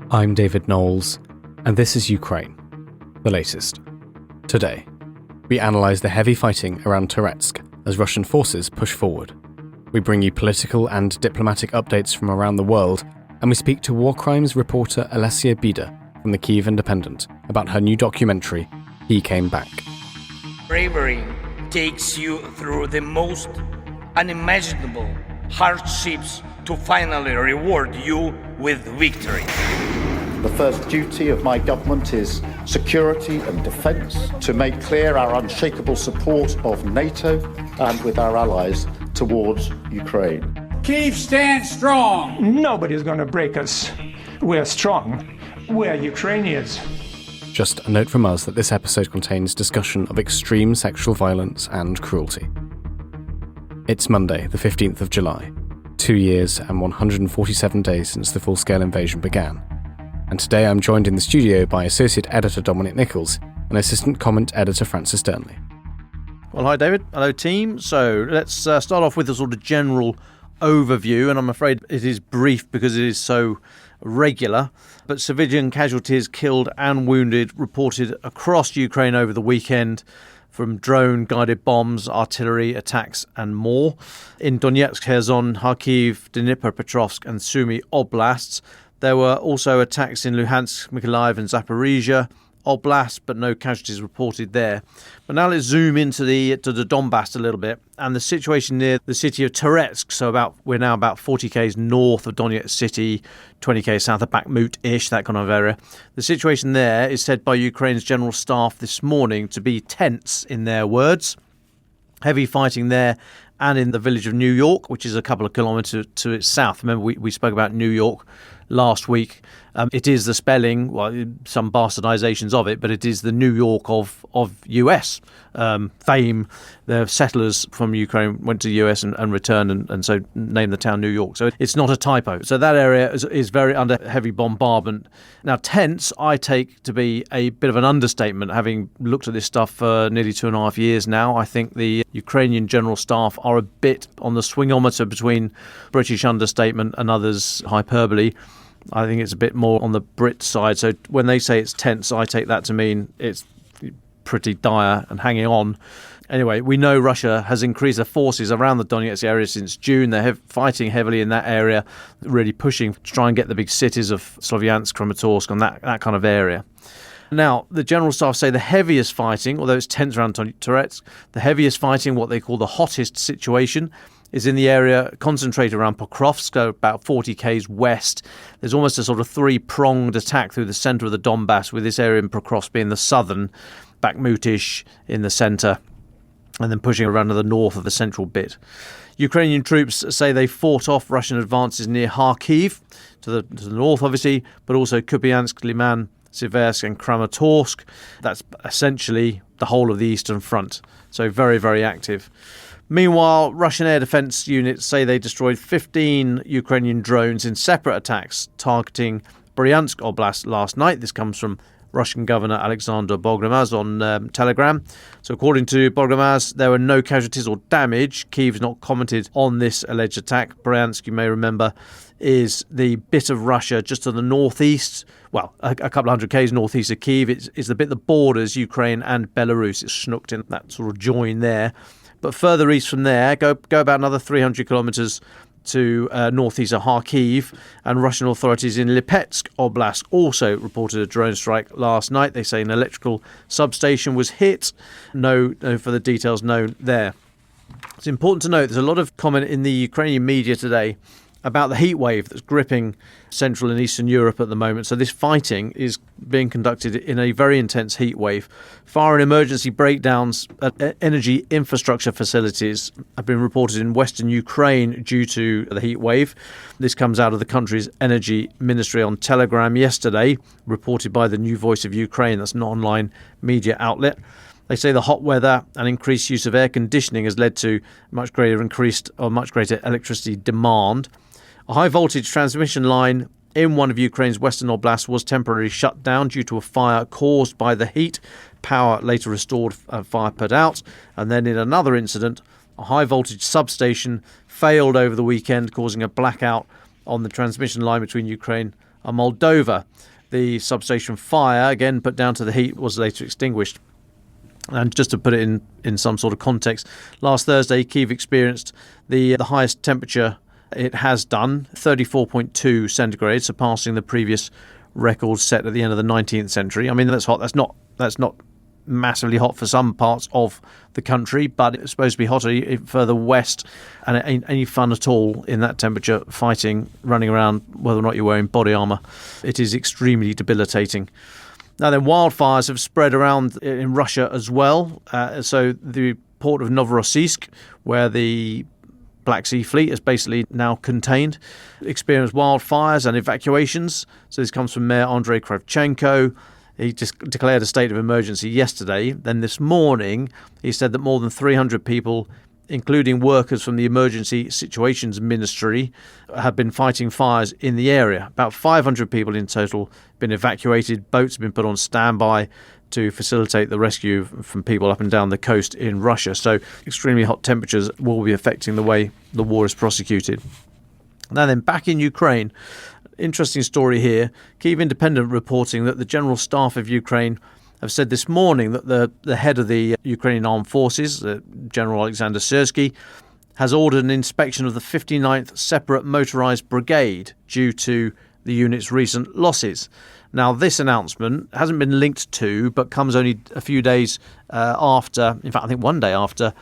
I'm David Knowles, and this is Ukraine, the latest. Today, we analyse the heavy fighting around Toretsk as Russian forces push forward. We bring you political and diplomatic updates from around the world, and we speak to war crimes reporter Olesia Bida from the Kyiv Indepednent about her new documentary, He Came Back. Bravery takes you through the most unimaginable hardships to finally reward you with victory. The first duty of my government is security and defence, to make clear our unshakable support of NATO and with our allies towards Ukraine. Kyiv stands strong. Nobody's going to break us. We're strong. We're Ukrainians. Just a note from us that this episode contains discussion of extreme sexual violence and cruelty. It's Monday, the 15th of July, 2 years and 147 days since the full-scale invasion began. And today I'm joined in the studio by Associate Editor Dominic Nicholls and Assistant Comment Editor Francis Dearnley. Well, hi David. Hello team. So let's start off with a sort of general overview, and I'm afraid it is brief because it is so regular. But civilian casualties killed and wounded reported across Ukraine over the weekend from drone-guided bombs, artillery attacks and more. In Donetsk, Kherson, Kharkiv, Dnipropetrovsk and Sumy oblasts. There were also attacks in Luhansk, Mykolaiv and Zaporizhia Oblast, but no casualties reported there. But now let's zoom into the Donbas a little bit, and the situation near the city of Toretsk. So we're now about 40 k's north of Donetsk city, 20 k's south of Bakhmut-ish, that kind of area. The situation there is said by Ukraine's general staff this morning to be tense, in their words. Heavy fighting there and in the village of New York, which is a couple of kilometres to its south. Remember, we spoke about New York last week. It is the spelling, well, some bastardizations of it, but it is the New York of US fame. The settlers from Ukraine went to the US and returned, and so named the town New York. So it's not a typo. So that area is very under heavy bombardment. Now, tense, I take to be a bit of an understatement, having looked at this stuff for nearly 2.5 years now. I think the Ukrainian general staff are a bit on the swingometer between British understatement and others hyperbole. I think it's a bit more on the Brit side. So when they say it's tense, I take that to mean it's pretty dire and hanging on. Anyway, we know Russia has increased their forces around the Donetsk area since June. They're fighting heavily in that area, really pushing to try and get the big cities of Slovyansk, Kramatorsk and that kind of area. Now, the general staff say the heaviest fighting, although it's tense around Toretsk, the heaviest fighting, what they call the hottest situation, is in the area concentrated around Pokrovsk, about 40 k's west. There's almost a sort of three-pronged attack through the centre of the Donbas, with this area in Pokrovsk being the southern, Bakhmut-ish in the centre, and then pushing around to the north of the central bit. Ukrainian troops say they fought off Russian advances near Kharkiv, to the north obviously, but also Kupiansk, Liman, Siversk and Kramatorsk. That's essentially the whole of the Eastern Front. So very, very active. Meanwhile, Russian air defence units say they destroyed 15 Ukrainian drones in separate attacks targeting Bryansk Oblast last night. This comes from Russian Governor Alexander Bogdanaz on Telegram. So according to Bogdanaz, there were no casualties or damage. Kyiv's not commented on this alleged attack. Bryansk, you may remember, is the bit of Russia just to the northeast, well, a couple of hundred k's northeast of Kyiv. It's the bit that borders Ukraine and Belarus. It's snooked in that sort of join there. But further east from there, go about another 300 kilometres to northeast of Kharkiv, and Russian authorities in Lipetsk Oblast also reported a drone strike last night. They say an electrical substation was hit. No further details known there. It's important to note there's a lot of comment in the Ukrainian media today about the heatwave that's gripping Central and Eastern Europe at the moment. So this fighting is being conducted in a very intense heatwave. Fire and emergency breakdowns at energy infrastructure facilities have been reported in Western Ukraine due to the heatwave. This comes out of the country's energy ministry on Telegram yesterday, reported by the New Voice of Ukraine. That's an online media outlet. They say the hot weather and increased use of air conditioning has led to much greater electricity demand. A high-voltage transmission line in one of Ukraine's western oblasts was temporarily shut down due to a fire caused by the heat. Power later restored, fire put out. And then in another incident, a high-voltage substation failed over the weekend, causing a blackout on the transmission line between Ukraine Moldova. The substation fire, again put down to the heat, was later extinguished. And just to put it in some sort of context, last Thursday, Kyiv experienced the highest temperature it has done, 34.2 centigrade, surpassing the previous record set at the end of the 19th century. I mean, that's hot. That's not massively hot for some parts of the country, but it's supposed to be hotter further west, and it ain't any fun at all in that temperature fighting, running around, whether or not you're wearing body armour. It is extremely debilitating. Now then, wildfires have spread around in Russia as well. So the port of Novorossiysk, where the Black Sea Fleet is basically now contained, experienced wildfires and evacuations. So this comes from Mayor Andrei Kravchenko. He just declared a state of emergency yesterday. Then this morning, he said that more than 300 people, including workers from the Emergency Situations Ministry, have been fighting fires in the area. About 500 people in total have been evacuated. Boats have been put on standby to facilitate the rescue from people up and down the coast in Russia. So extremely hot temperatures will be affecting the way the war is prosecuted. Now then, back in Ukraine, interesting story here. Kyiv Indepednent reporting that the General Staff of Ukraine have said this morning that the head of the Ukrainian Armed Forces, General Alexander Syrsky, has ordered an inspection of the 59th Separate Motorised Brigade due to the unit's recent losses. Now, this announcement hasn't been linked to, but comes only a few days after, in fact, I think one day after,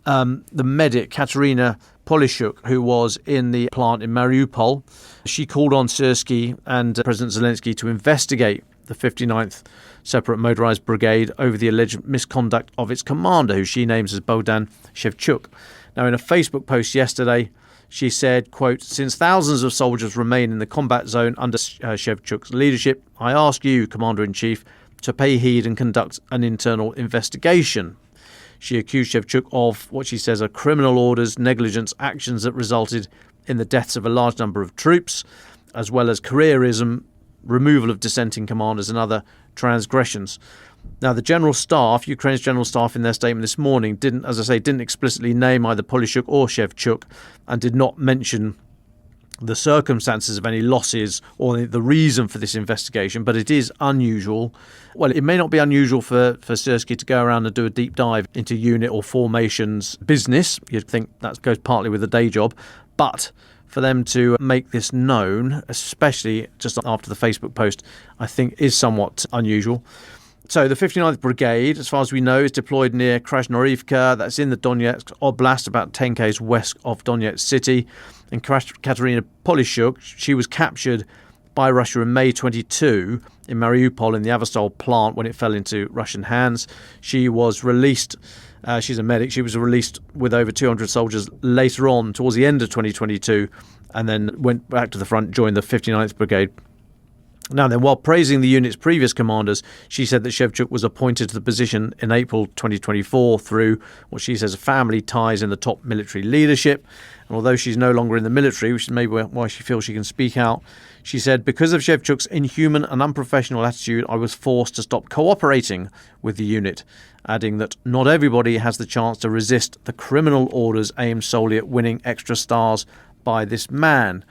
the medic Katerina Polishuk, who was in the plant in Mariupol. She called on Syrsky and President Zelensky to investigate the 59th Separate Motorised Brigade over the alleged misconduct of its commander, who she names as Bogdan Shevchuk. Now, in a Facebook post yesterday, she said, quote, "Since thousands of soldiers remain in the combat zone under Shevchuk's leadership, I ask you, Commander-in-Chief, to pay heed and conduct an internal investigation." She accused Shevchuk of what she says are criminal orders, negligence, actions that resulted in the deaths of a large number of troops, as well as careerism, removal of dissenting commanders and other transgressions. Now, the General Staff, Ukraine's General Staff, in their statement this morning didn't explicitly name either Polishuk or Shevchuk, and did not mention the circumstances of any losses or the reason for this investigation, but it is unusual. Well, it may not be unusual for Syrsky to go around and do a deep dive into unit or formations business. You'd think that goes partly with the day job, but for them to make this known, especially just after the Facebook post, I think is somewhat unusual. So the 59th Brigade, as far as we know, is deployed near Krasnoivka. That's in the Donetsk Oblast, about 10 km west of Donetsk city. And Katerina Polishuk, she was captured by Russia in May 22 in Mariupol in the Avastol plant when it fell into Russian hands. She was released. She's a medic. She was released with over 200 soldiers later on, towards the end of 2022, and then went back to the front, joined the 59th Brigade. Now then, while praising the unit's previous commanders, she said that Shevchuk was appointed to the position in April 2024 through what she says family ties in the top military leadership. And although she's no longer in the military, which is maybe why she feels she can speak out, she said, "Because of Shevchuk's inhuman and unprofessional attitude, I was forced to stop cooperating with the unit," adding that not everybody has the chance to resist the criminal orders aimed solely at winning extra stars by this man.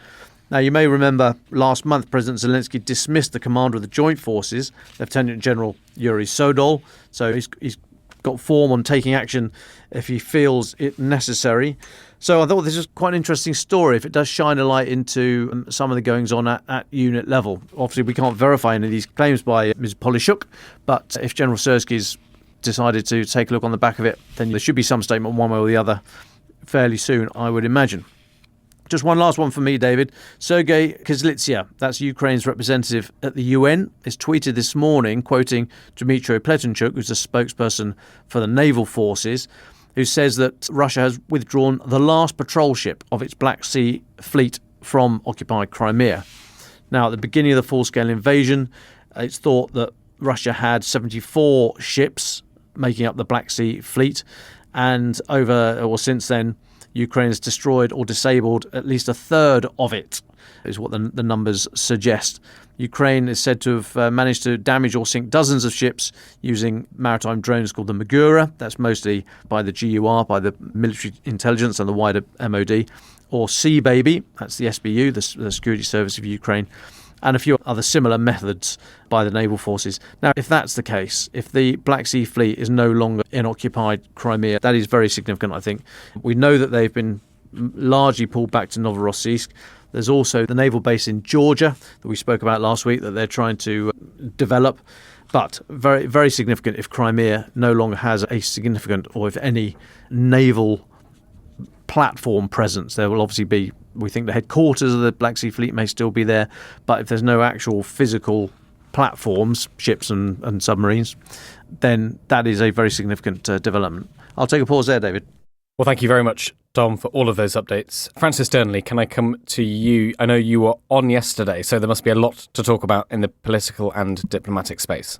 Now, you may remember last month President Zelensky dismissed the commander of the joint forces, Lieutenant General Yuri Sodol. So he's got form on taking action if he feels it necessary. So I thought this was quite an interesting story if it does shine a light into some of the goings on at unit level. Obviously, we can't verify any of these claims by Ms. Polishuk, but if General Syrsky's decided to take a look on the back of it, then there should be some statement one way or the other fairly soon, I would imagine. Just one last one for me, David. Sergei Kyslytsya, that's Ukraine's representative at the UN, is tweeted this morning, quoting Dmytro Pletenchuk, who's a spokesperson for the naval forces, who says that Russia has withdrawn the last patrol ship of its Black Sea fleet from occupied Crimea. Now, at the beginning of the full-scale invasion, it's thought that Russia had 74 ships making up the Black Sea fleet, and since then, Ukraine has destroyed or disabled at least a third of it, is what the numbers suggest. Ukraine is said to have managed to damage or sink dozens of ships using maritime drones called the Magura. That's mostly by the GUR, by the military intelligence and the wider MOD, or Sea Baby, that's the SBU, the Security Service of Ukraine. and a few other similar methods by the naval forces. Now, if that's the case, if the Black Sea Fleet is no longer in occupied Crimea, that is very significant, I think. We know that they've been largely pulled back to Novorossiysk. There's also the naval base in Georgia that we spoke about last week that they're trying to develop. But very, very significant if Crimea no longer has a significant, or if any, naval platform presence. There will obviously be, we think the headquarters of the Black Sea Fleet may still be there, but if there's no actual physical platforms, ships and submarines, then that is a very significant development. I'll take a pause there, David. Well, thank you very much, Dom, for all of those updates. Francis Dearnley, can I come to you? I know you were on yesterday, so there must be a lot to talk about in the political and diplomatic space.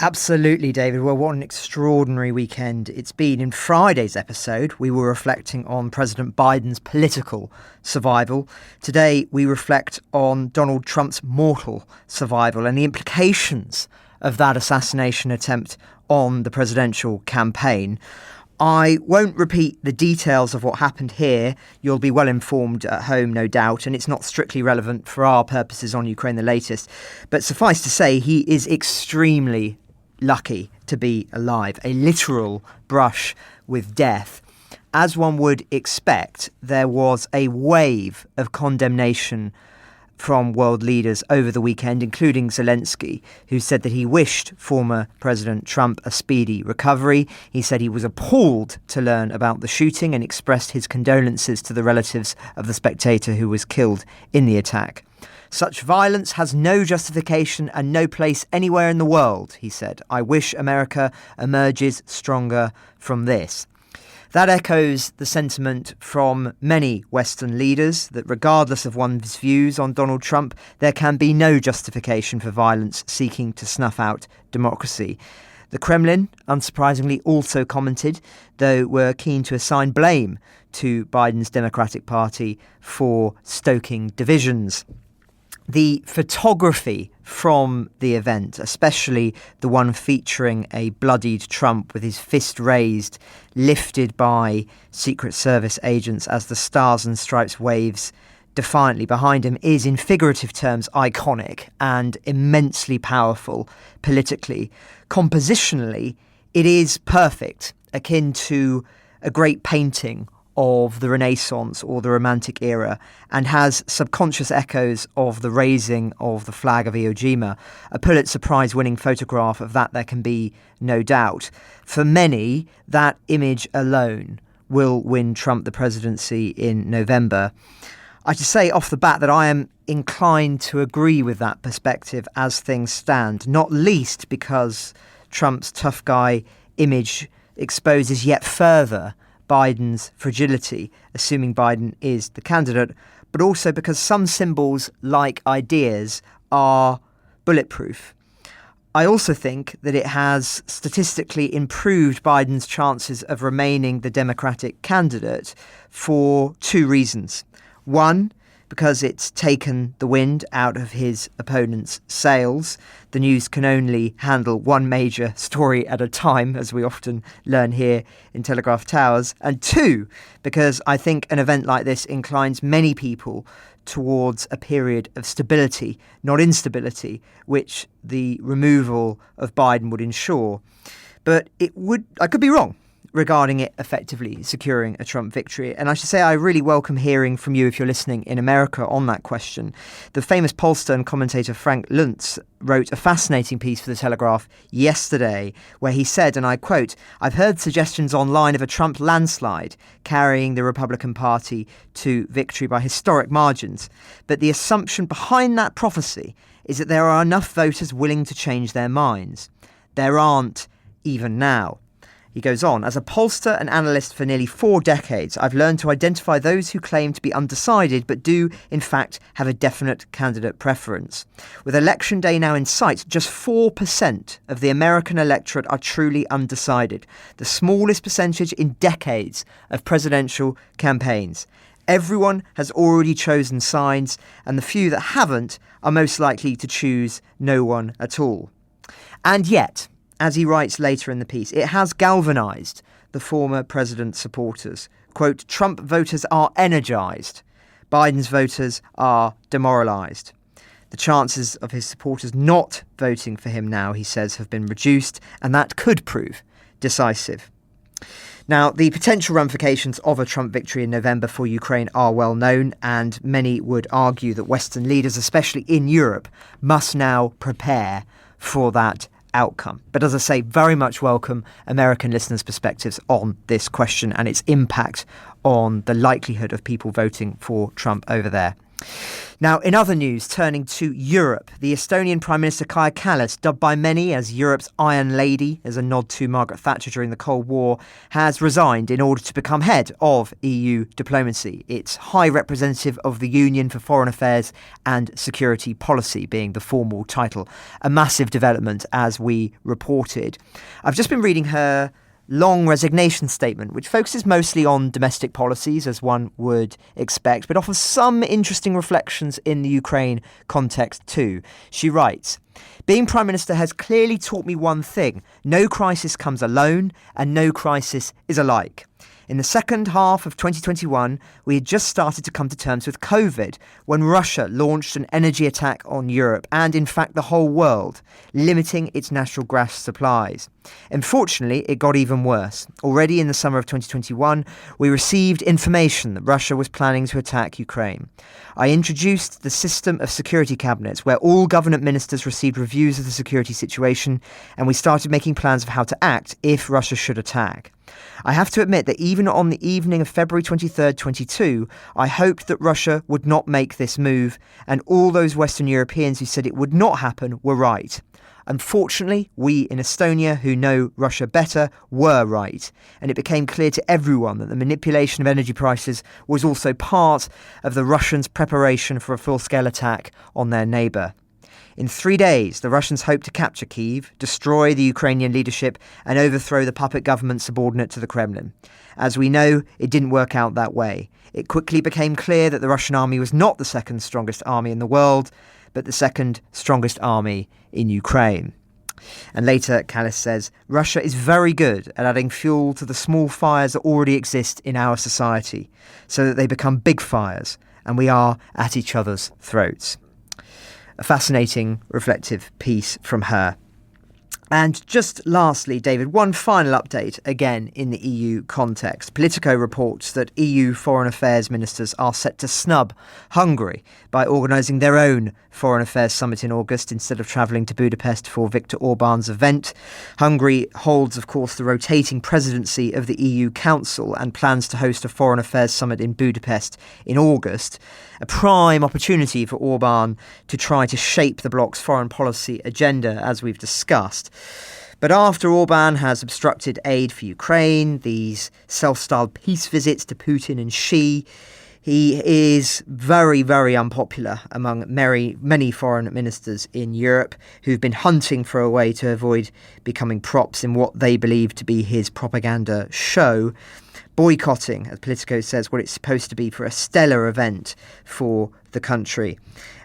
Absolutely, David. Well, what an extraordinary weekend it's been. In Friday's episode, we were reflecting on President Biden's political survival. Today, we reflect on Donald Trump's mortal survival and the implications of that assassination attempt on the presidential campaign. I won't repeat the details of what happened here. You'll be well informed at home, no doubt, and it's not strictly relevant for our purposes on Ukraine, the latest. But suffice to say, he is extremely lucky to be alive. A literal brush with death. As one would expect, there was a wave of condemnation from world leaders over the weekend, including Zelensky, who said that he wished former President Trump a speedy recovery. He said he was appalled to learn about the shooting and expressed his condolences to the relatives of the spectator who was killed in the attack. Such violence has no justification and no place anywhere in the world, he said. I wish America emerges stronger from this. That echoes the sentiment from many Western leaders that regardless of one's views on Donald Trump, there can be no justification for violence seeking to snuff out democracy. The Kremlin, unsurprisingly, also commented, though were keen to assign blame to Biden's Democratic Party for stoking divisions. The photography from the event, especially the one featuring a bloodied Trump with his fist raised, lifted by Secret Service agents as the Stars and Stripes waves defiantly behind him, is in figurative terms iconic and immensely powerful politically. Compositionally, it is perfect, akin to a great painting of the Renaissance or the Romantic era, and has subconscious echoes of the raising of the flag of Iwo Jima. A Pulitzer Prize-winning photograph of that there can be no doubt. For many, that image alone will win Trump the presidency in November. I should say off the bat that I am inclined to agree with that perspective as things stand, not least because Trump's tough guy image exposes yet further Biden's fragility, assuming Biden is the candidate, but also because some symbols, like ideas, are bulletproof. I also think that it has statistically improved Biden's chances of remaining the Democratic candidate for two reasons. One, because it's taken the wind out of his opponent's sails. The news can only handle one major story at a time, as we often learn here in Telegraph Towers. And two, because I think an event like this inclines many people towards a period of stability, not instability, which the removal of Biden would ensure. But I could be wrong regarding it effectively securing a Trump victory. And I should say I really welcome hearing from you if you're listening in America on that question. The famous pollster and commentator Frank Luntz wrote a fascinating piece for The Telegraph yesterday where he said, and I quote, "I've heard suggestions online of a Trump landslide carrying the Republican Party to victory by historic margins. But the assumption behind that prophecy is that there are enough voters willing to change their minds. There aren't even now." He goes on, "As a pollster and analyst for nearly 4 decades, I've learned to identify those who claim to be undecided but do, in fact, have a definite candidate preference. With Election Day now in sight, just 4% of the American electorate are truly undecided, the smallest percentage in decades of presidential campaigns. Everyone has already chosen sides, and the few that haven't are most likely to choose no one at all. And yet, as he writes later in the piece, it has galvanised the former president's supporters. Quote, Trump voters are energised. Biden's voters are demoralised. The chances of his supporters not voting for him now, he says, have been reduced, and that could prove decisive. Now, the potential ramifications of a Trump victory in November for Ukraine are well known, and many would argue that Western leaders, especially in Europe, must now prepare for that outcome. But as I say, very much welcome American listeners' perspectives on this question and its impact on the likelihood of people voting for Trump over there. Now, in other news, turning to Europe, the Estonian Prime Minister Kaja Kallas, dubbed by many as Europe's Iron Lady, as a nod to Margaret Thatcher during the Cold War, has resigned in order to become head of EU diplomacy. It's High Representative of the Union for Foreign Affairs and Security Policy being the formal title. A massive development, as we reported. I've just been reading her long resignation statement, which focuses mostly on domestic policies, as one would expect, but offers some interesting reflections in the Ukraine context too. She writes, "Being Prime Minister has clearly taught me one thing. No crisis comes alone, and no crisis is alike. In the second half of 2021, we had just started to come to terms with COVID when Russia launched an energy attack on Europe and, in fact, the whole world, limiting its natural gas supplies. Unfortunately, it got even worse. Already in the summer of 2021, we received information that Russia was planning to attack Ukraine. I introduced the system of security cabinets where all government ministers received reviews of the security situation, and we started making plans of how to act if Russia should attack. I have to admit that even on the evening of February 23rd, 22, I hoped that Russia would not make this move, and all those Western Europeans who said it would not happen were right. Unfortunately, we in Estonia, who know Russia better, were right, and it became clear to everyone that the manipulation of energy prices was also part of the Russians' preparation for a full-scale attack on their neighbour. In 3 days, the Russians hoped to capture Kyiv, destroy the Ukrainian leadership, and overthrow the puppet government subordinate to the Kremlin. As we know, it didn't work out that way. It quickly became clear that the Russian army was not the second strongest army in the world, but the second strongest army in Ukraine." And later, Kallas says, "Russia is very good at adding fuel to the small fires that already exist in our society, so that they become big fires, and we are at each other's throats." A fascinating, reflective piece from her. And just lastly, David, one final update, again in the EU context. Politico reports that EU foreign affairs ministers are set to snub Hungary by organising their own foreign affairs summit in August instead of travelling to Budapest for Viktor Orban's event. Hungary holds, of course, the rotating presidency of the EU Council and plans to host a foreign affairs summit in Budapest in August. A prime opportunity for Orban to try to shape the bloc's foreign policy agenda, as we've discussed. But after Orban has obstructed aid for Ukraine, these self-styled peace visits to Putin and Xi, he is very, very unpopular among many foreign ministers in Europe who've been hunting for a way to avoid becoming props in what they believe to be his propaganda show, boycotting, as Politico says, what it's supposed to be for a stellar event for the country.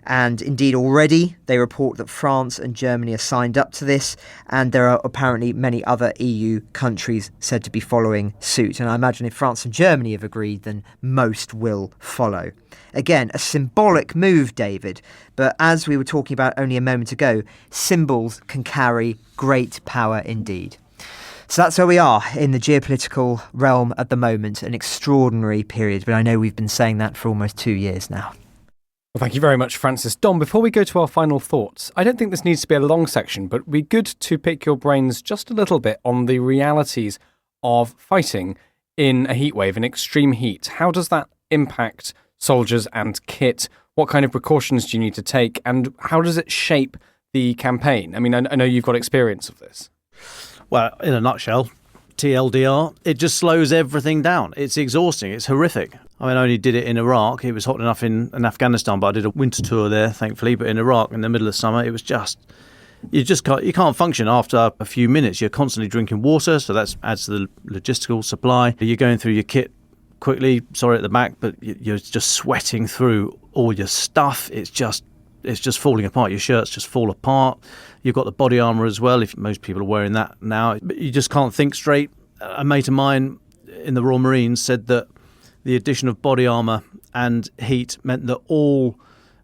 And indeed, already they report that France and Germany are signed up to this, and there are apparently many other EU countries said to be following suit. And I imagine if France and Germany have agreed, then most will follow. Again, a symbolic move, David, but as we were talking about only a moment ago, symbols can carry great power indeed. So that's where we are in the geopolitical realm at the moment, an extraordinary period, but I know we've been saying that for almost 2 years now. Well, thank you very much, Francis. Dom, before we go to our final thoughts, I don't think this needs to be a long section, but it'd be good to pick your brains just a little bit on the realities of fighting in a heatwave, in extreme heat. How does that impact soldiers and kit? What kind of precautions do you need to take? And how does it shape the campaign? I mean, I know you've got experience of this. Well, in a nutshell, TLDR, it just slows everything down. It's exhausting. It's horrific. I mean, I only did it in Iraq. It was hot enough in Afghanistan, but I did a winter tour there, thankfully. But in Iraq, in the middle of summer, it was just, you can't function after a few minutes. You're constantly drinking water, so that adds to the logistical supply. You're going through your kit quickly, sorry at the back, but you're just sweating through all your stuff. It's just falling apart. Your shirts just fall apart. You've got the body armour as well, if most people are wearing that now. But you just can't think straight. A mate of mine in the Royal Marines said that the addition of body armour and heat meant that all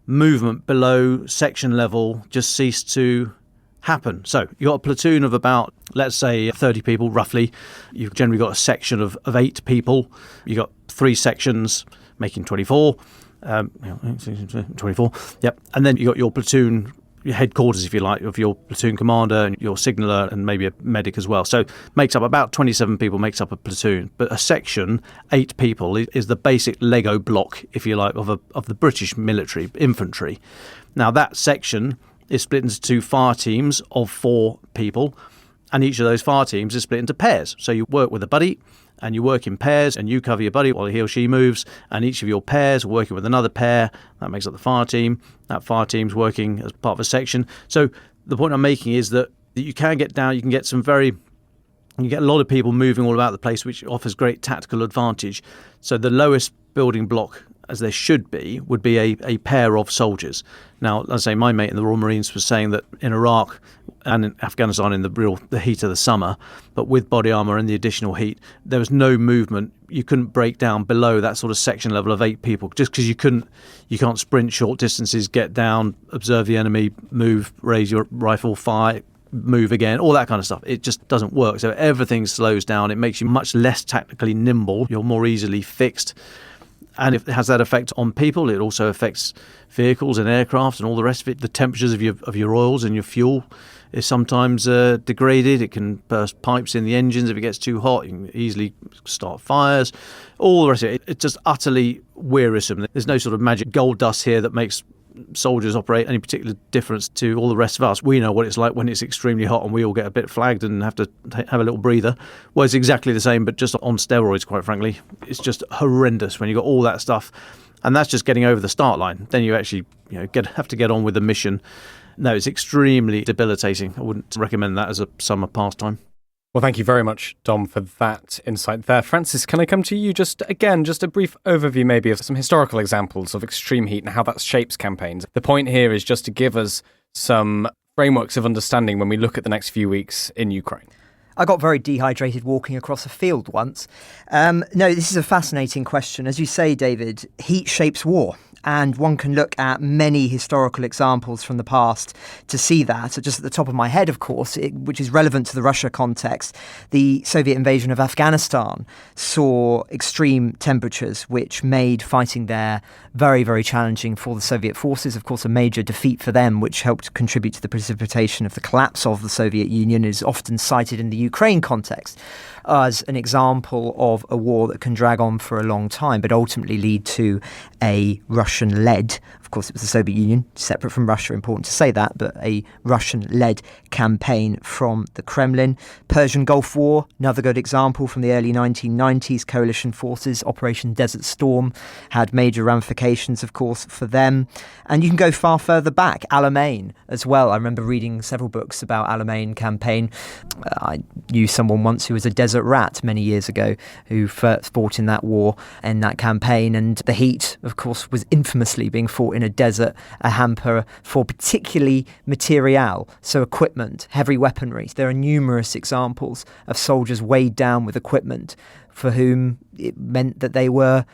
movement below section level just ceased to happen. So you've got a platoon of about, let's say, 30 people roughly. You've generally got a section of 8 people. You've got 3 sections making 24. 24. Yep. And then you got your platoon, your headquarters, if you like, of your platoon commander and your signaller and maybe a medic as well. So makes up about 27 people, makes up a platoon. But a section, 8 people, is the basic Lego block, if you like, of the British military infantry. Now that section is split into 2 fire teams of 4 people, and each of those fire teams is split into pairs. So you work with a buddy, and you work in pairs, and you cover your buddy while he or she moves, and each of your pairs are working with another pair. That makes up the fire team. That fire team's working as part of a section. So the point I'm making is that you can get down, you can get a lot of people moving all about the place, which offers great tactical advantage. So the lowest building block, as there should be, would be a pair of soldiers. Now, let's say my mate in the Royal Marines was saying that in Iraq and in Afghanistan in the heat of the summer, but with body armour and the additional heat, there was no movement. You couldn't break down below that sort of section level of 8 people just because you can't sprint short distances, get down, observe the enemy, move, raise your rifle, fire, move again, all that kind of stuff. It just doesn't work. So everything slows down. It makes you much less tactically nimble. You're more easily fixed. And if it has that effect on people, it also affects vehicles and aircraft and all the rest of it. The temperatures of your oils and your fuel is sometimes degraded. It can burst pipes in the engines if it gets too hot. You can easily start fires. All the rest of it. It's just utterly wearisome. There's no sort of magic gold dust here that makes soldiers operate any particular difference to all the rest of us. We know what it's like when it's extremely hot and we all get a bit flagged and have to have a little breather. Well, it's exactly the same, but just on steroids, quite frankly. It's just horrendous when you've got all that stuff. And that's just getting over the start line. Then you actually have to get on with the mission. No, it's extremely debilitating. I wouldn't recommend that as a summer pastime. Well, thank you very much, Dom, for that insight there. Francis, can I come to you just a brief overview maybe of some historical examples of extreme heat and how that shapes campaigns? The point here is just to give us some frameworks of understanding when we look at the next few weeks in Ukraine. I got very dehydrated walking across a field once. No, this is a fascinating question. As you say, David, heat shapes war. And one can look at many historical examples from the past to see that. So just at the top of my head, of course, which is relevant to the Russia context, the Soviet invasion of Afghanistan saw extreme temperatures, which made fighting there very, very challenging for the Soviet forces. Of course, a major defeat for them, which helped contribute to the precipitation of the collapse of the Soviet Union, is often cited in the Ukraine context as an example of a war that can drag on for a long time, but ultimately lead to a Russian-led, of course it was the Soviet Union, separate from Russia, important to say that, but a Russian-led campaign from the Kremlin. Persian Gulf War, another good example from the early 1990s. Coalition forces, Operation Desert Storm, had major ramifications, of course, for them. And you can go far further back, Alamein as well. I remember reading several books about Alamein campaign. I knew someone once who was a desert rat many years ago who first fought in that war and that campaign. And the heat, of course, was infamously being fought in a desert, a hamper for particularly material, so equipment, heavy weaponry. There are numerous examples of soldiers weighed down with equipment for whom it meant that they were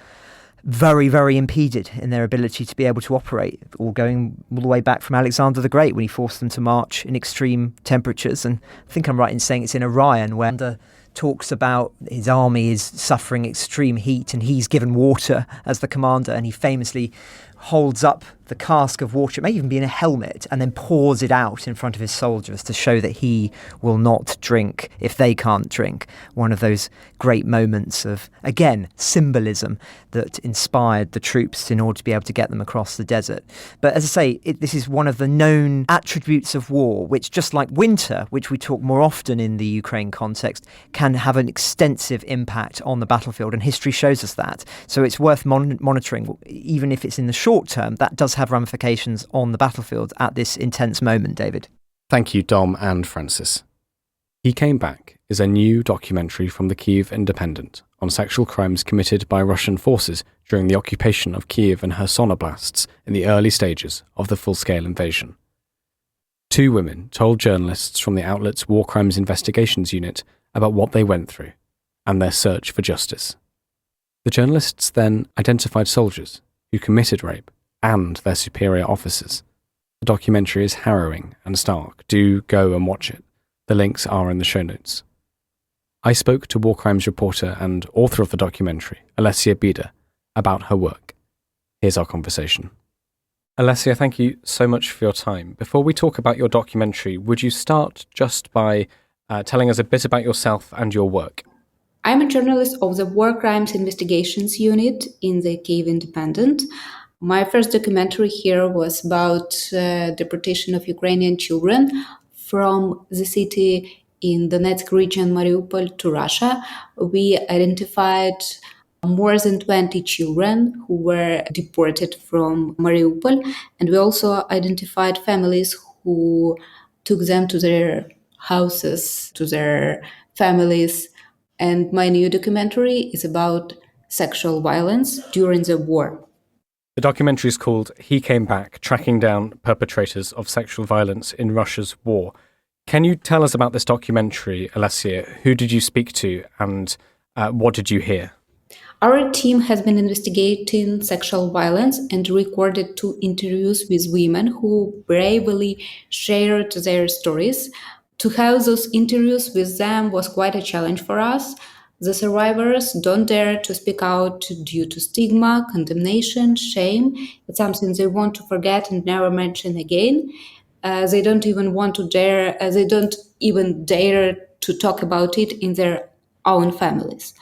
very, very impeded in their ability to be able to operate, all going all the way back from Alexander the Great when he forced them to march in extreme temperatures. And I think I'm right in saying it's in Orion where the talks about his army is suffering extreme heat and he's given water as the commander, and he famously holds up the cask of water, it may even be in a helmet, and then pours it out in front of his soldiers to show that he will not drink if they can't drink. One of those great moments of, again, symbolism that inspired the troops in order to be able to get them across the desert. But as I say, this is one of the known attributes of war, which, just like winter, which we talk more often in the Ukraine context, can have an extensive impact on the battlefield, and history shows us that. So it's worth monitoring, even if it's in the short term, that does have ramifications on the battlefield at this intense moment, David. Thank you, Dom and Francis. He Came Back is a new documentary from the Kyiv Indepednent on sexual crimes committed by Russian forces during the occupation of Kyiv and Kherson oblasts in the early stages of the full-scale invasion. 2 women told journalists from the outlet's War Crimes Investigations Unit about what they went through and their search for justice. The journalists then identified soldiers who committed rape and their superior officers. The documentary is harrowing and stark. Do go and watch it. The links are in the show notes. I spoke to war crimes reporter and author of the documentary, Olesia Bida, about her work. Here's our conversation. Olesia, thank you so much for your time. Before we talk about your documentary, would you start just by telling us a bit about yourself and your work? I'm a journalist of the War Crimes Investigations Unit in the Kyiv Indepednent. My first documentary here was about deportation of Ukrainian children from the city in the Donetsk region, Mariupol, to Russia. We identified more than 20 children who were deported from Mariupol, and we also identified families who took them to their houses, to their families. And my new documentary is about sexual violence during the war. The documentary is called He Came Back, Tracking Down Perpetrators of Sexual Violence in Russia's War. Can you tell us about this documentary, Olesia? Who did you speak to and what did you hear? Our team has been investigating sexual violence and recorded 2 interviews with women who bravely shared their stories. To have those interviews with them was quite a challenge for us. The survivors don't dare to speak out due to stigma, condemnation, shame. It's something they want to forget and never mention again. They don't even dare to talk about it in their own families.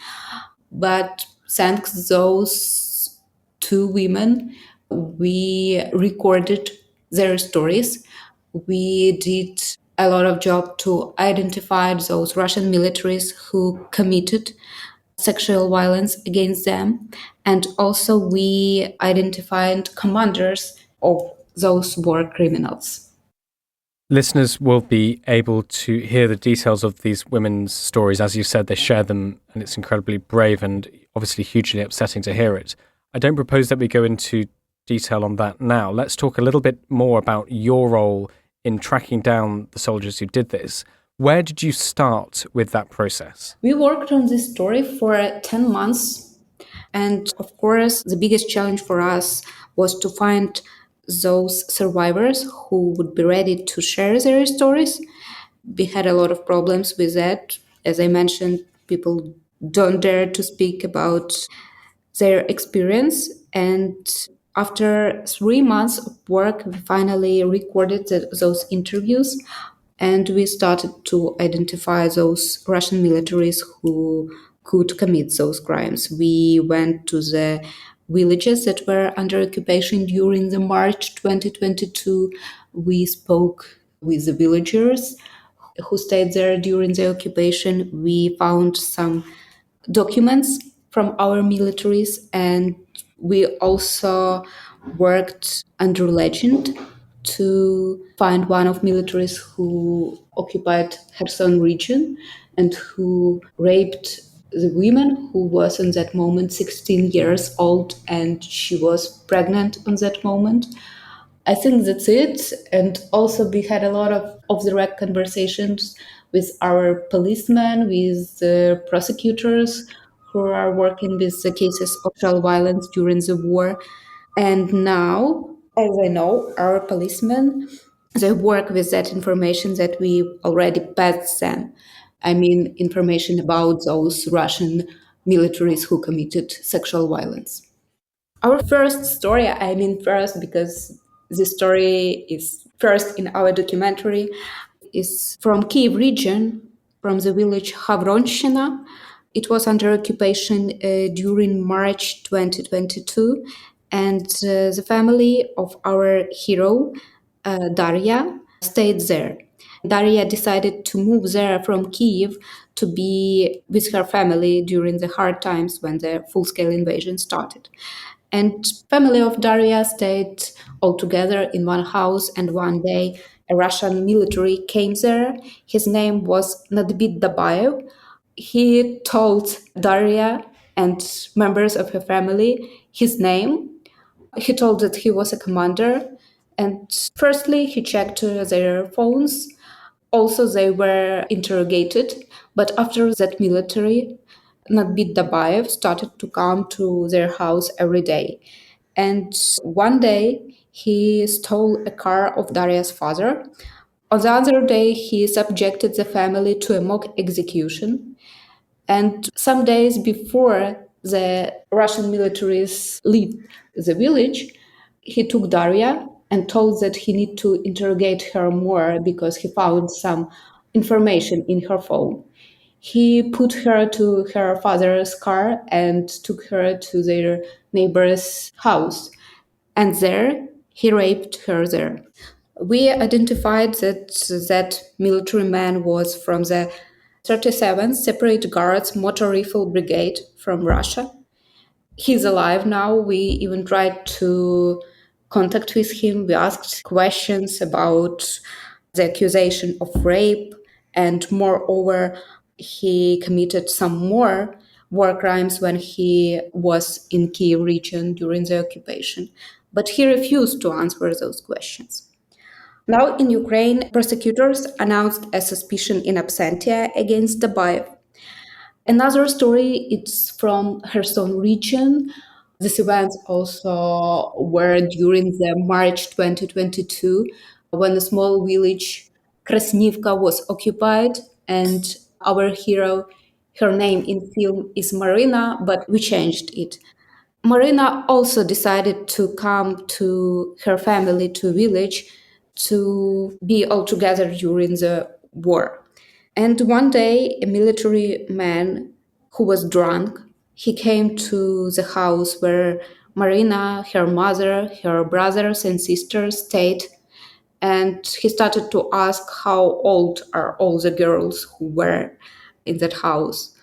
But thanks to those 2 women, we recorded their stories. We did a lot of job to identify those Russian militaries who committed sexual violence against them. And also we identified commanders of those war criminals. Listeners will be able to hear the details of these women's stories. As you said, they share them, and it's incredibly brave and obviously hugely upsetting to hear it. I don't propose that we go into detail on that now. Let's talk a little bit more about your role in tracking down the soldiers who did this. Where did you start with that process? We worked on this story for 10 months. And of course, the biggest challenge for us was to find those survivors who would be ready to share their stories. We had a lot of problems with that. As I mentioned, people don't dare to speak about their experience. And after 3 months of work, we finally recorded those interviews, and we started to identify those Russian militaries who could commit those crimes. We went to the villages that were under occupation during the March 2022. We spoke with the villagers who stayed there during the occupation. We found some documents from our militaries, and we also worked under legend to find one of militaries who occupied Kherson region and who raped the woman who was in that moment 16 years old, and she was pregnant on that moment. I think that's it. And also we had a lot of off-the-record conversations with our policemen, with the prosecutors who are working with the cases of sexual violence during the war. And now, as I know, our policemen, they work with that information that we already passed them. I mean, information about those Russian militaries who committed sexual violence. Our first story, I mean first because the story is first in our documentary, is from Kyiv region, from the village Havronshchina. It was under occupation during March 2022, and the family of our hero, Daria, stayed there. Daria decided to move there from Kyiv to be with her family during the hard times when the full-scale invasion started. And family of Daria stayed all together in one house, and one day a Russian military came there. His name was Dabayev. He told Daria and members of her family his name. He told that he was a commander. And firstly, he checked their phones. Also, they were interrogated. But after that military, Dabayev started to come to their house every day. And one day he stole a car of Daria's father. On the other day, he subjected the family to a mock execution. And some days before the Russian militaries leave the village, he took Daria and told that he need to interrogate her more because he found some information in her phone. He put her to her father's car and took her to their neighbor's house. And there, he raped her there. We identified that military man was from the 37th Separate Guards Motor Rifle Brigade from Russia. He's alive now. We even tried to contact with him. We asked questions about the accusation of rape, and moreover, he committed some more war crimes when he was in Kyiv region during the occupation. But he refused to answer those questions. Now in Ukraine, prosecutors announced a suspicion in absentia against Dabayev. Another story, it's from Kherson region. These events also were during the March 2022, when a small village, Krasnivka, was occupied, and our hero, her name in film is Marina, but we changed it. Marina also decided to come to her family to village to be all together during the war. And one day, a military man who was drunk, he came to the house where Marina, her mother, her brothers and sisters stayed, and he started to ask how old are all the girls who were in that house,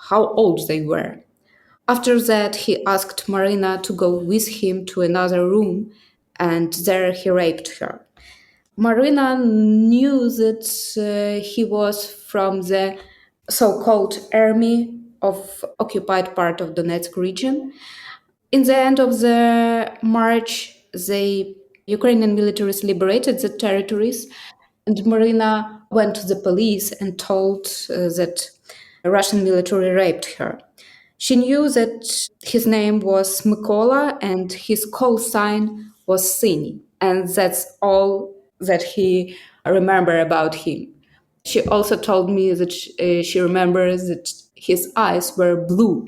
how old they were. After that, he asked Marina to go with him to another room, and there he raped her. Marina knew that he was from the so-called army of occupied part of Donetsk region. In the end of the March, the Ukrainian militaries liberated the territories, and Marina went to the police and told that the Russian military raped her. She knew that his name was Mykola and his call sign was Sini, and that's all that he remembered about him. She also told me that she remembers that his eyes were blue.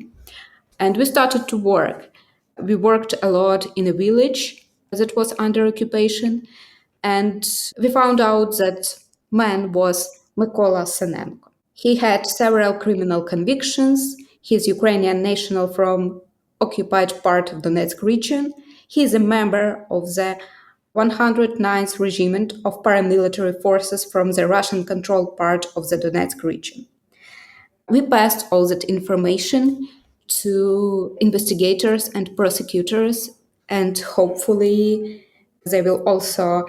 And we started to work. We worked a lot in a village that was under occupation, and we found out that man was Mykola Senenko. He had several criminal convictions. He's Ukrainian national from occupied part of Donetsk region. He is a member of the 109th Regiment of paramilitary forces from the Russian-controlled part of the Donetsk region. We passed all that information to investigators and prosecutors, and hopefully they will also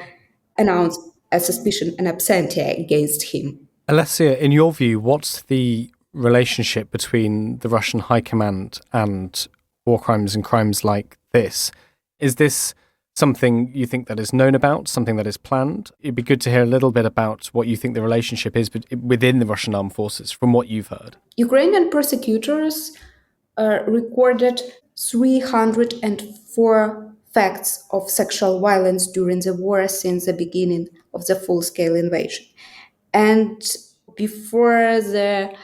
announce a suspicion in absentia against him. Olesia, in your view, what's the relationship between the Russian high command and war crimes and crimes like this? Is this something you think that is known about, something that is planned? It'd be good to hear a little bit about what you think the relationship is within the Russian armed forces, from what you've heard. Ukrainian prosecutors recorded 304 facts of sexual violence during the war since the beginning of the full-scale invasion. And before the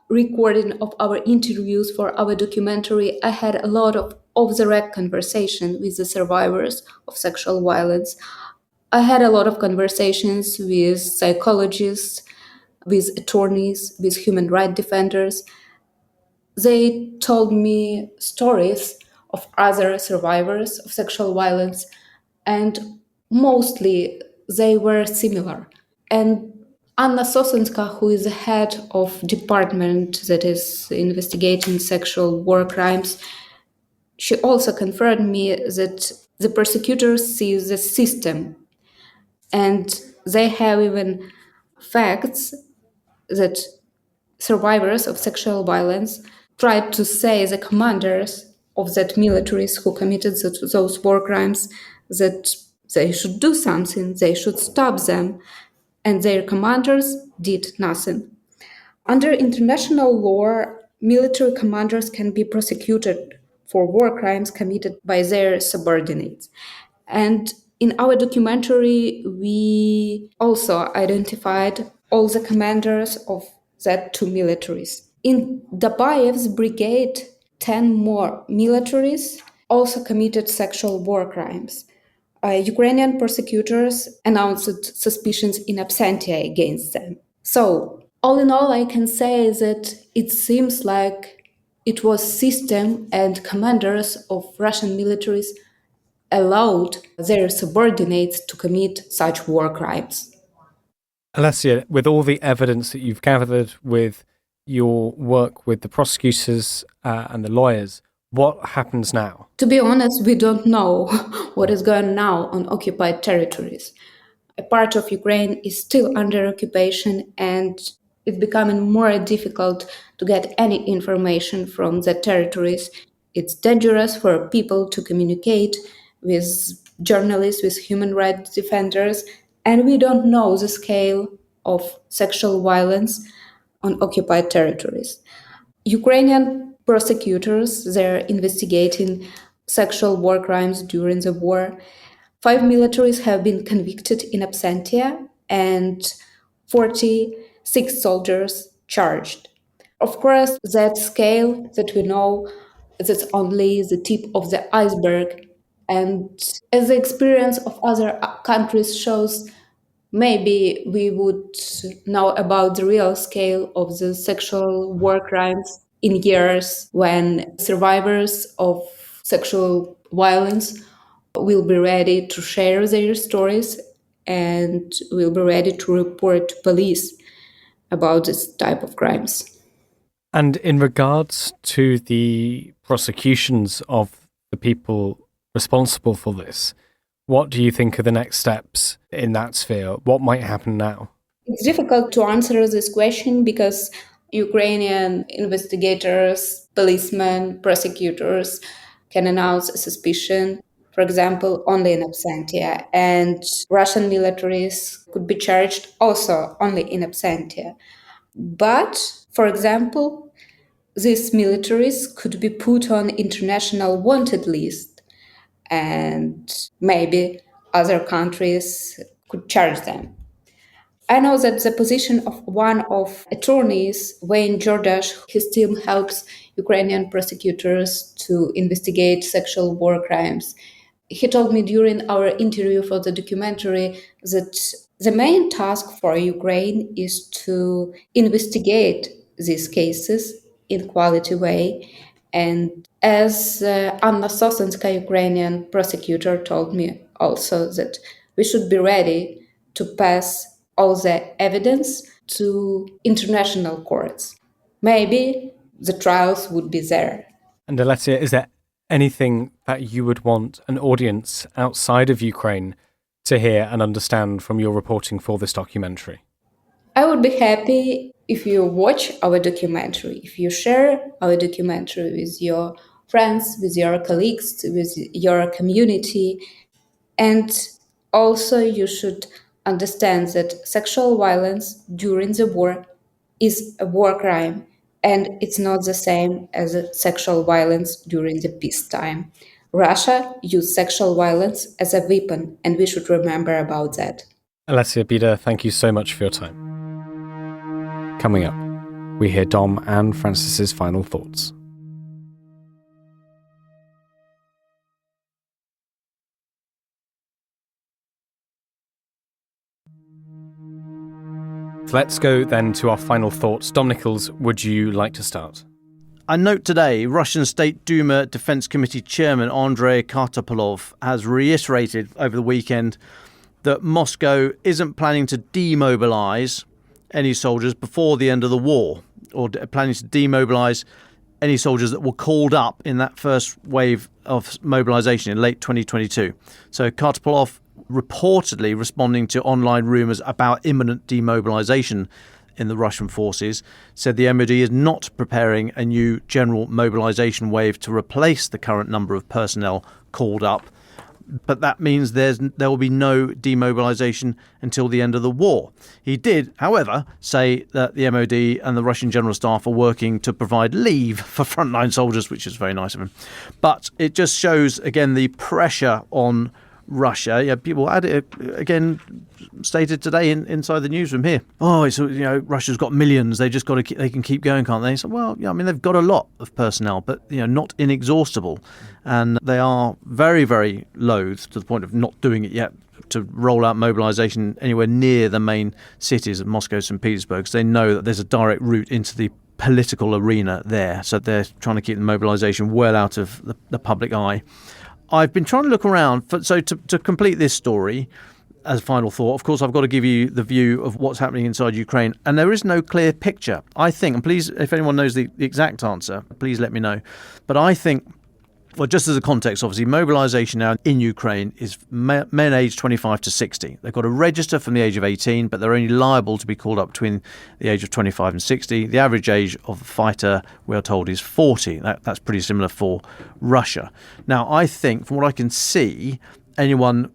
recording of our interviews for our documentary, I had a lot of off-the-record conversation with the survivors of sexual violence. I had a lot of conversations with psychologists, with attorneys, with human rights defenders. They told me stories of other survivors of sexual violence, and mostly they were similar. And Anna Sosenska, who is the head of department that is investigating sexual war crimes, she also confirmed me that the prosecutors see the system, and they have even facts that survivors of sexual violence tried to say the commanders of that militaries who committed those war crimes that they should do something, they should stop them, and their commanders did nothing. Under international law, military commanders can be prosecuted for war crimes committed by their subordinates. And in our documentary, we also identified all the commanders of that two militaries. In Dabayev's brigade, 10 more militaries also committed sexual war crimes. Ukrainian prosecutors announced suspicions in absentia against them. So, all in all, I can say that it seems like it was system and commanders of Russian militaries allowed their subordinates to commit such war crimes. Olesia, with all the evidence that you've gathered with your work with the prosecutors and the lawyers, what happens now? To be honest, we don't know what is going on now on occupied territories. A part of Ukraine is still under occupation, and it's becoming more difficult to get any information from the territories. It's dangerous for people to communicate with journalists, with human rights defenders, and we don't know the scale of sexual violence on occupied territories. Ukrainian prosecutors, they're investigating sexual war crimes during the war. 5 militaries have been convicted in absentia and 46 soldiers charged. Of course, that scale that we know, that's only the tip of the iceberg. And as the experience of other countries shows, maybe we would know about the real scale of the sexual war crimes in years when survivors of sexual violence will be ready to share their stories and will be ready to report to police about this type of crimes. And in regards to the prosecutions of the people responsible for this, what do you think are the next steps in that sphere? What might happen now? It's difficult to answer this question because Ukrainian investigators, policemen, prosecutors can announce a suspicion, for example, only in absentia, and Russian militaries could be charged also only in absentia. But, for example, these militaries could be put on international wanted list, and maybe other countries could charge them. I know that the position of one of attorneys, Wayne Jordash, his team helps Ukrainian prosecutors to investigate sexual war crimes. He told me during our interview for the documentary that the main task for Ukraine is to investigate these cases in quality way. And as Anna Sosenska, Ukrainian prosecutor, told me also that we should be ready to pass all the evidence to international courts. Maybe the trials would be there. And Olesia, is there anything that you would want an audience outside of Ukraine to hear and understand from your reporting for this documentary? I would be happy if you watch our documentary, if you share our documentary with your friends, with your colleagues, with your community. And also you should understand that sexual violence during the war is a war crime, and it's not the same as sexual violence during the peacetime. Russia used sexual violence as a weapon, and we should remember about that. Olesia, Bida, thank you so much for your time. Coming up, we hear Dom and Francis's final thoughts. Let's go then to our final thoughts. Dom Nicholls, would you like to start? I note today Russian State Duma Defense Committee Chairman Andrei Kartapolov has reiterated over the weekend that Moscow isn't planning to demobilise any soldiers before the end of the war, or planning to demobilise any soldiers that were called up in that first wave of mobilisation in late 2022. So Kartapolov reportedly responding to online rumours about imminent demobilisation in the Russian forces, said the MOD is not preparing a new general mobilisation wave to replace the current number of personnel called up. but that means there will be no demobilisation until the end of the war. He did, however, say that the MOD and the Russian General Staff are working to provide leave for frontline soldiers, which is very nice of him. But it just shows, again, the pressure on Russia. Yeah, people had it again stated today inside the newsroom here. Oh, it's, Russia's got millions. They just got to they can keep going, can't they? So, well, yeah, I mean, they've got a lot of personnel, but not inexhaustible, and they are very, very loath to the point of not doing it yet to roll out mobilisation anywhere near the main cities of Moscow, St. Petersburg, because they know that there's a direct route into the political arena there. So they're trying to keep the mobilisation well out of the public eye. I've been trying to look around, to complete this story, as a final thought, of course, I've got to give you the view of what's happening inside Ukraine, and there is no clear picture. I think, and please, if anyone knows the exact answer, please let me know. But I think, well, just as a context, obviously, mobilisation now in Ukraine is men aged 25 to 60. They've got to register from the age of 18, but they're only liable to be called up between the age of 25 and 60. The average age of the fighter, we're told, is 40. That's pretty similar for Russia. Now, I think, from what I can see, anyone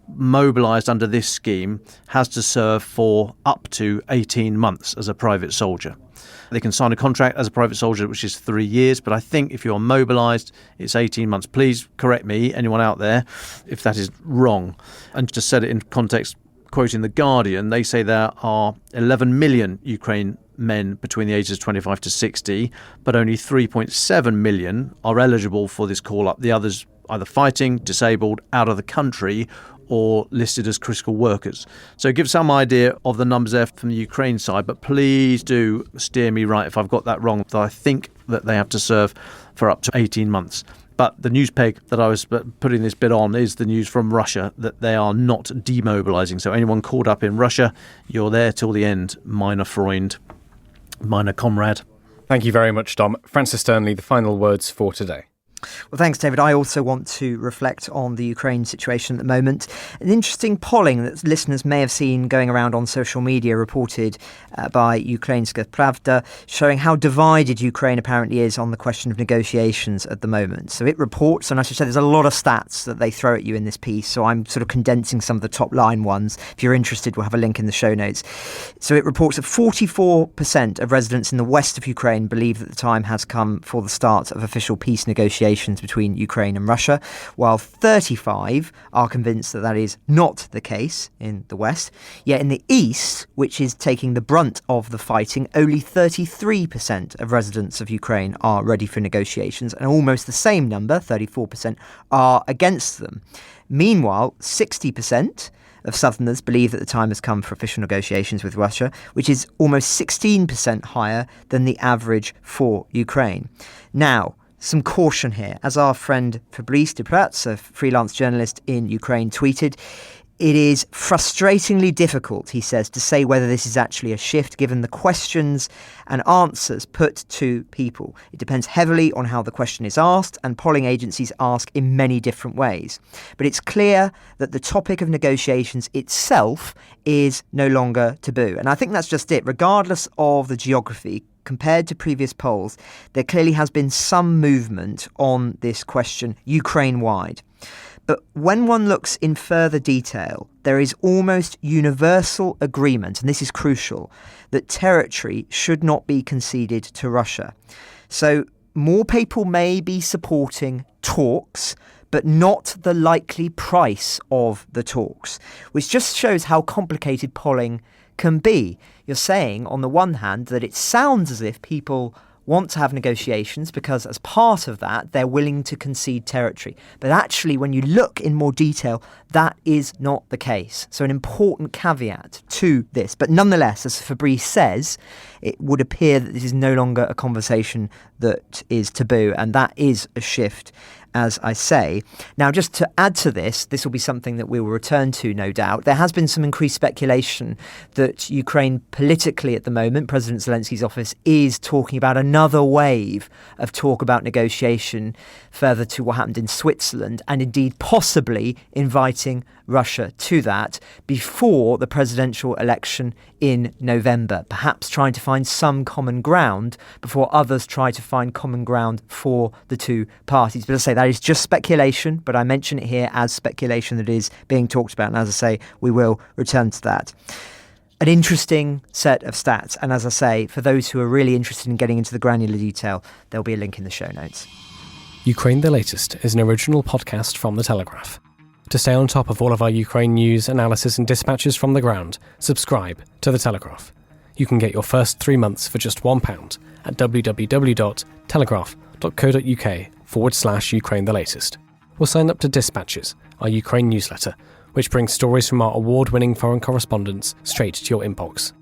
mobilised under this scheme has to serve for up to 18 months as a private soldier. They can sign a contract as a private soldier, which is 3 years, but I think if you're mobilised, it's 18 months. Please correct me, anyone out there, if that is wrong. And to set it in context, quoting The Guardian, they say there are 11 million Ukraine men between the ages of 25 to 60, but only 3.7 million are eligible for this call-up. The others either fighting, disabled, out of the country, or listed as critical workers. So give some idea of the numbers there from the Ukraine side, but please do steer me right if I've got that wrong. I think that they have to serve for up to 18 months. But the news peg that I was putting this bit on is the news from Russia that they are not demobilising. So anyone caught up in Russia, you're there till the end, meine Freund, meine Comrade. Thank you very much, Dom. Francis Dearnley, the final words for today. Well, thanks, David. I also want to reflect on the Ukraine situation at the moment. An interesting polling that listeners may have seen going around on social media, reported by Ukrainian Pravda, showing how divided Ukraine apparently is on the question of negotiations at the moment. So it reports, and I should say there's a lot of stats that they throw at you in this piece, so I'm sort of condensing some of the top line ones. If you're interested, we'll have a link in the show notes. So it reports that 44% of residents in the west of Ukraine believe that the time has come for the start of official peace negotiations between Ukraine and Russia, while 35 are convinced that that is not the case in the west. Yet in the east, which is taking the brunt of the fighting, only 33% of residents of Ukraine are ready for negotiations, and almost the same number, 34%, are against them. Meanwhile, 60% of Southerners believe that the time has come for official negotiations with Russia, which is almost 16% higher than the average for Ukraine. Now, some caution here. As our friend Fabrice Dupratz, a freelance journalist in Ukraine, tweeted, it is frustratingly difficult, he says, to say whether this is actually a shift given the questions and answers put to people. It depends heavily on how the question is asked, and polling agencies ask in many different ways. But it's clear that the topic of negotiations itself is no longer taboo. And I think that's just it. Regardless of the geography, compared to previous polls, there clearly has been some movement on this question Ukraine-wide. But when one looks in further detail, there is almost universal agreement, and this is crucial, that territory should not be conceded to Russia. So more people may be supporting talks, but not the likely price of the talks, which just shows how complicated polling can be. You're saying, on the one hand, that it sounds as if people want to have negotiations because as part of that, they're willing to concede territory. But actually, when you look in more detail, that is not the case. So an important caveat to this. But nonetheless, as Fabrice says, it would appear that this is no longer a conversation that is taboo, and that is a shift, as I say. Now, just to add to this will be something that we will return to, no doubt. There has been some increased speculation that Ukraine politically at the moment, President Zelensky's office, is talking about another wave of talk about negotiation further to what happened in Switzerland, and indeed possibly inviting Russia to that before the presidential election in November, perhaps trying to find some common ground before others try to find common ground for the two parties. But as I say, that is just speculation, but I mention it here as speculation that is being talked about. And as I say, we will return to that. An interesting set of stats. And as I say, for those who are really interested in getting into the granular detail, there'll be a link in the show notes. Ukraine the Latest is an original podcast from The Telegraph. To stay on top of all of our Ukraine news, analysis and dispatches from the ground, subscribe to The Telegraph. You can get your first 3 months for just £1 at www.telegraph.co.uk/Ukraine the Latest. Or sign up to Dispatches, our Ukraine newsletter, which brings stories from our award-winning foreign correspondents straight to your inbox.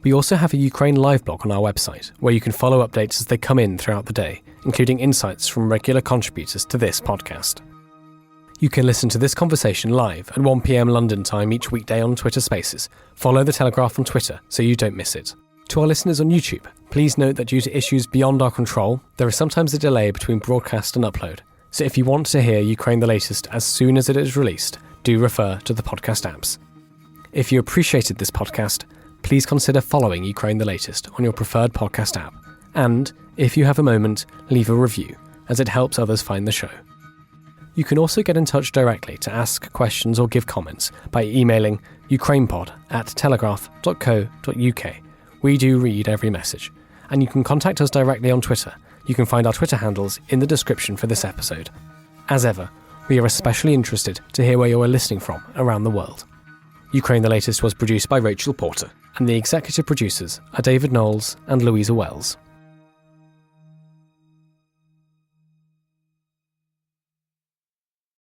We also have a Ukraine live blog on our website, where you can follow updates as they come in throughout the day, including insights from regular contributors to this podcast. You can listen to this conversation live at 1 p.m. London time each weekday on Twitter Spaces. Follow The Telegraph on Twitter so you don't miss it. To our listeners on YouTube, please note that due to issues beyond our control, there is sometimes a delay between broadcast and upload. So if you want to hear Ukraine the Latest as soon as it is released, do refer to the podcast apps. If you appreciated this podcast, please consider following Ukraine the Latest on your preferred podcast app. And, if you have a moment, leave a review, as it helps others find the show. You can also get in touch directly to ask questions or give comments by emailing ukrainepod@telegraph.co.uk. We do read every message. And you can contact us directly on Twitter. You can find our Twitter handles in the description for this episode. As ever, we are especially interested to hear where you are listening from around the world. Ukraine the Latest was produced by Rachel Porter, and the executive producers are David Knowles and Louisa Wells.